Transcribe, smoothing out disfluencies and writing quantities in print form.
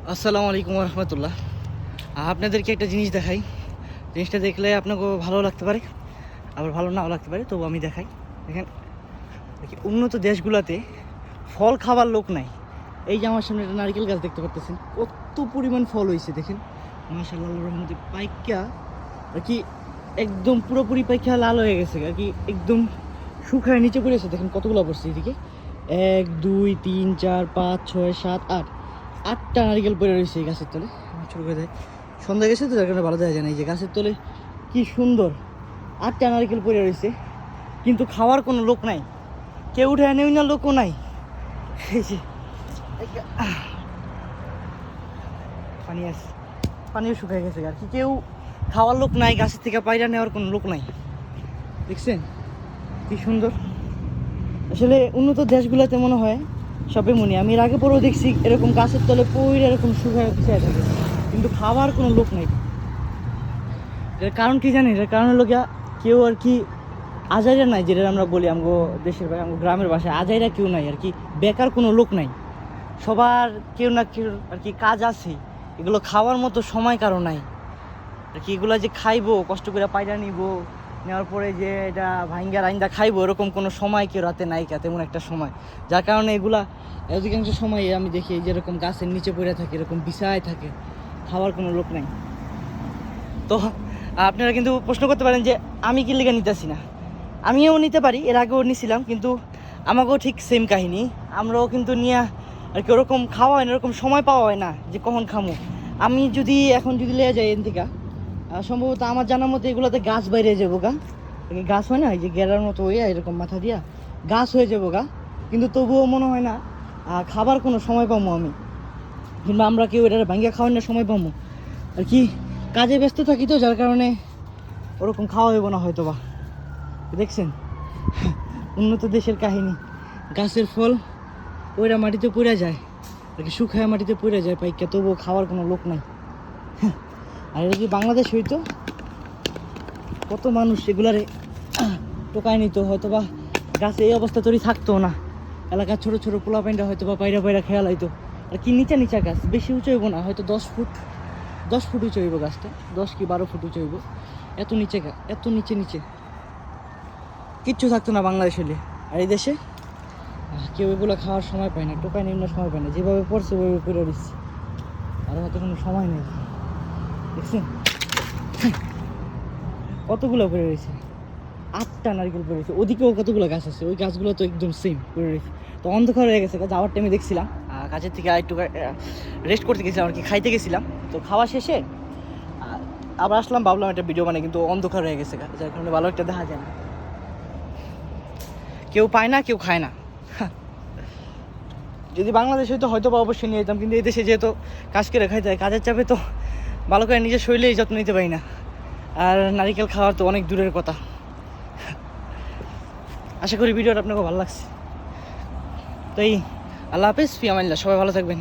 আসসালামু আলাইকুম রহমতুল্লাহ। আপনাদেরকে একটা জিনিস দেখাই। জিনিসটা দেখলে আপনাকেও ভালো লাগতে পারে, আবার ভালো নাও লাগতে পারে, তবু আমি দেখাই। দেখেন, উন্নত দেশগুলোতে ফল খাবার লোক নাই। এই যে আমার সামনে একটা নারকেল গাছ দেখতে পাচ্ছেন, কত পরিমাণ ফল হয়েছে দেখেন। মাশাআল্লাহ, আল্লাহর রহমতে পাইকা আর কি একদম পুরোপুরি পাইকা লাল হয়ে গেছে আর কি, একদম শুকায় নিচে পড়েছে। দেখেন কতগুলো পড়ছে এদিকে, 1 2 3 4 5 6 7 8, 8টা নারকেল পড়ে রয়েছে এই গাছের তলে। ছোটো করে দেয়, সন্ধ্যা গেছে তো যার কারণে ভালো দেখা যায় না। এই যে গাছের তলে কি সুন্দর 8টা নারকেল পড়ে রয়েছে, কিন্তু খাওয়ার কোনো লোক নাই, কেউ উঠে নেই না, লোকও নাই। এই যে পানি আছে, পানিও শুকিয়ে গেছে আর কি, কেউ খাওয়ার লোক নাই, গাছের থেকে পায়রা নেওয়ার কোনো লোক নাই। দেখছেন কি সুন্দর। আসলে উন্নত দেশগুলোতে মনে হয় সবে মনে, আমি এর আগে পরেও দেখছি এরকম গাছের তলে পইরে এরকম শুকায় পিছিয়ে থাকে, কিন্তু খাওয়ার কোনো লোক নেই। এর কারণ কি জানি? এর কারণ হলো গিয়া কেউ আর কি আজাইরা নাই, যেটা আমরা বলি আমগো দেশের আমগো গ্রামের ভাষায়, আজাইরা কেউ নাই আর কি, বেকার কোনো লোক নাই। সবার কেউ না কেউ আর কি কাজ আছে, এগুলো খাওয়ার মতো সময় কারো নাই আর কি। এগুলো যে খাইবো, কষ্ট করে পায়রা নিব, নেওয়ার পরে যে এটা ভাঙ্গা রাইন্দা খাইবো, এরকম কোনো সময় কেউ রাতে নাই, তেমন একটা সময়। যার কারণে এগুলা অধিকাংশ সময় আমি দেখি যেরকম গাছের নিচে পড়ে থাকে, এরকম বিছায় থাকে, খাওয়ার কোনো লোক নাই। তো আপনারা কিন্তু প্রশ্ন করতে পারেন যে আমি কি লেগে নিতেছি না। আমিও নিতে পারি, এর আগেও নিছিলাম, কিন্তু আমাকেও ঠিক সেম কাহিনী। আমরাও কিন্তু নিয়ে আর কি ওরকম খাওয়া হয় না, এরকম সময় পাওয়া হয় না যে কখন খামো। আমি যদি এখন যদি লেগে যাই এন থেকে, সম্ভবত আমার জানার মতো এগুলোতে গাছ বাইরে যাবো গা, গাছ হয় না এই যে গেরার মতো হইয়া এরকম মাথা দিয়া গাছ হয়ে যাবো গা, কিন্তু তবুও মনে হয় না খাবার কোনো সময় পাবো আমি, কিংবা আমরা কেউ এটা ভাঙ্গিয়া খাওয়ানোর সময় পাবো আর কি। কাজে ব্যস্ত থাকি তো, যার কারণে ওরকম খাওয়া হইব না হয়তো বা। দেখছেন উন্নত দেশের কাহিনী, গাছের ফল ওইরা মাটিতে পড়ে যায় আর কি, শুকায় মাটিতে পড়ে যায় পাইকা, তবুও খাওয়ার কোনো লোক নাই। আর এটা কি বাংলাদেশ হইতো, কত মানুষ এগুলারে টোকায় নিত, হয়তো বা গাছে এই অবস্থা তৈরি থাকতো না, এলাকার ছোটো ছোটো পোলা পাইনটা হয়তো বা পায়রা পায়রা খেয়াল হইতো আর কি। নিচা নিচা গাছ, বেশি উঁচু হইব না, হয়তো 10 ফুট উঁচু হইব গাছটা, 10 কি 12 ফুট উঁচু হইব, এত নিচে এত নিচে নিচে কিচ্ছু থাকতো না বাংলাদেশ হলে। আর এই দেশে কেউ এগুলো খাওয়ার সময় পায় না, টোকায় নিম্ন সময় পায় না, যেভাবে পড়ছে ওইভাবে পড়ে দিচ্ছে, আর হয়তো কোনো সময় নেই। দেখছেন কতগুলো পড়ে রয়েছে, 8টা নারকেল পড়ে রয়েছে, ওদিকেও কতগুলো গাছ আছে, ওই গাছগুলো তো একদম সেম পড়ে রয়েছে। তো অন্ধকার হয়ে গেছে, যাওয়ার টাইমে দেখছিলাম কাজের থেকে একটু রেস্ট করতে গেছিলাম আর কি, খাইতে গেছিলাম। তো খাওয়া শেষে আবার আসলাম, ভাবলাম একটা ভিডিও বানাই, কিন্তু অন্ধকার হয়ে গেছে, যার কারণে ভালো একটা দেখা যায় না, কেউ পায় না, কেউ খায় না। যদি বাংলাদেশ হইতো হয়তো বা অবশ্যই নিয়ে যেতাম, কিন্তু এই দেশে যেহেতু কাজ করে খাইতে হয়, কাজের চাপে তো ভালো করে নিজের শরীরেই যত্ন নিতে পারি না, আর নারিকেল খাওয়ার তো অনেক দূরের কথা। আশা করি ভিডিওটা আপনাকে ভালো লাগছে। তো এই আল্লাহ হাফেজ, ফি আমানিল্লাহ, সবাই ভালো থাকবেন।